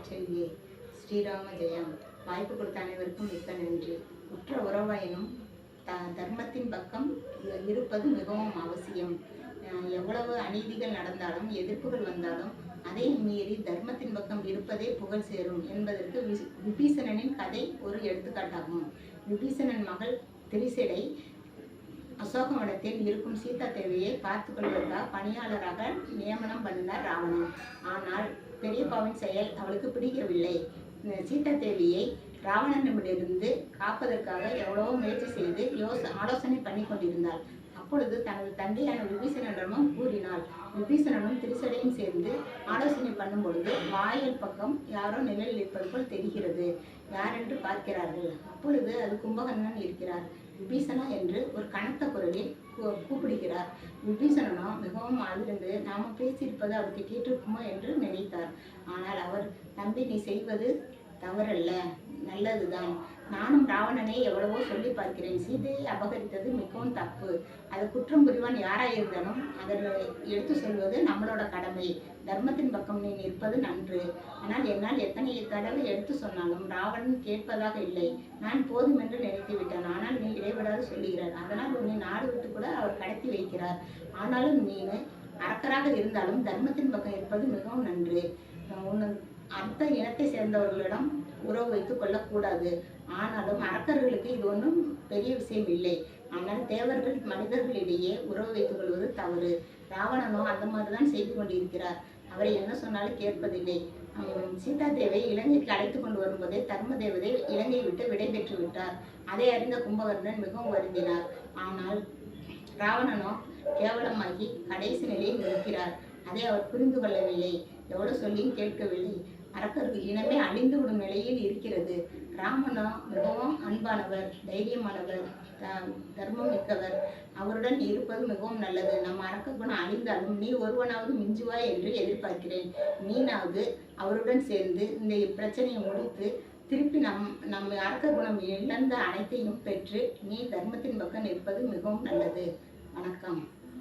செல்வியே. ஸ்ரீராம ஜெயம். வாய்ப்பு கொடுத்த அனைவருக்கும் மிக்க நன்றி. உற்ற உறவாயினும் தர்மத்தின் பக்கம் இருப்பது மிகவும் அவசியம். எவ்வளவு அநீதிகள் நடந்தாலும் எதிர்ப்புகள் வந்தாலும் அதை மீறி தர்மத்தின் பக்கம் இருப்பதே புகழ் சேரும் என்பதற்கு விபீஷணனின் கதை ஒரு எடுத்துக்காட்டாகும். விபீஷணன் மகள் திரிசடை அசோகவனத்தில் இருக்கும் சீதா தேவியை பார்த்து கொள்வதற்காக பணியாளராக நியமனம் பண்ணினார் ராவணன். ஆனால் பெரியப்பாவின் செயல் அவளுக்கு பிடிக்கவில்லை. சீதா தேவியை ராவணனிடமிருந்து காப்பதற்காக எவ்வளவோ முயற்சி செய்து ஆலோசனை பண்ணி கொண்டிருந்தாள். அப்பொழுது தனது தந்தையான விபீஷணனிடமும் கூறினாள். விபீஷணனும் திரிசடையும் சேர்ந்து ஆலோசனை பண்ணும் பொழுது வாயில் பக்கம் யாரோ நிழலில் இருப்பது போல் தெரிகிறது. யாரென்று பார்க்கிறார்கள். அப்பொழுது அது கும்பகர்ணன் இருக்கிறார். விபீஷணா என்று ஒரு கனத்த குரலில் கூப்பிடுகிறார். விபீஷணனோ மிகவும் அதிர்ந்து நாம பேசியிருப்பது அவருக்கு கேட்டிருக்குமோ என்று நினைத்தார். ஆனால் அவர், தம்பி, நீ செய்வது தவறல்ல, நல்லதுதான். நானும் ராவணனை எவ்வளவோ சொல்லி பார்க்கிறேன். சீதையை அபகரித்தது மிகவும் தப்பு. அது குற்றம் புரிவான் யாராயிருந்தாலும் அதை எடுத்து சொல்வது நம்மளோட கடமை. தர்மத்தின் பக்கம் நீ நிற்பது நன்று. ஆனால் என்னால் எத்தனை தடவை எடுத்து சொன்னாலும் ராவணன் கேட்பதாக இல்லை. நான் போதும் என்று நினைத்து விட்டான். ஆனால் நீ இடைவிடாது சொல்லுகிறார். அதனால் உன்னை நாடு விட்டு கூட அவர் கடத்தி வைக்கிறார். ஆனாலும் நீ அரக்கராக இருந்தாலும் தர்மத்தின் பக்கம் இருப்பது மிகவும் நன்று. அடுத்த இனத்தை சேர்ந்தவர்களிடம் உறவு வைத்துக் கொள்ளக்கூடாது. ஆனாலும் அரக்கர்களுக்கு இது ஒன்றும் பெரிய விஷயம் இல்லை. ஆனால் தேவர்கள் மனிதர்களிடையே உறவு வைத்துக் கொள்வது தவறு. ராவணனோ அந்த மாதிரிதான் செய்து கொண்டிருக்கிறார். அவரை என்ன சொன்னாலும் கேட்பதில்லை. சீதா தேவை இலங்கைக்கு அழைத்து கொண்டு வரும்போதே தர்ம தேவதை இலங்கையை விட்டு விடை பெற்று விட்டார். அதை அறிந்த கும்பகர்ணன் மிகவும் வருந்தினார். ஆனால் ராவணனோ கேவலமாகி கடைசி நிலையில் நிற்கிறார். அதை அவர் புரிந்து கொள்ளவில்லை. எவ்வளவு சொல்லியும் கேட்கவில்லை. அரக்கர்கள் இனமே அழிந்து விடும் நிலையில் இருக்கிறது. ராமனோ மிகவும் அன்பானவர், தைரியமானவர், தர்மம் மிக்கவர். அவருடன் இருப்பது மிகவும் நல்லது. நம்ம அரக்க குணம் அழிந்தாலும் நீ ஒருவனாவது மிஞ்சுவாய் என்று எதிர்பார்க்கிறேன். நீனாவது அவருடன் சேர்ந்து இந்த பிரச்சனையை முடித்து திருப்பி நம்ம அரக்க குணம் இழந்த அனைத்தையும் பெற்று நீ தர்மத்தின் பக்கம் நிற்பது மிகவும் நல்லது. வணக்கம்.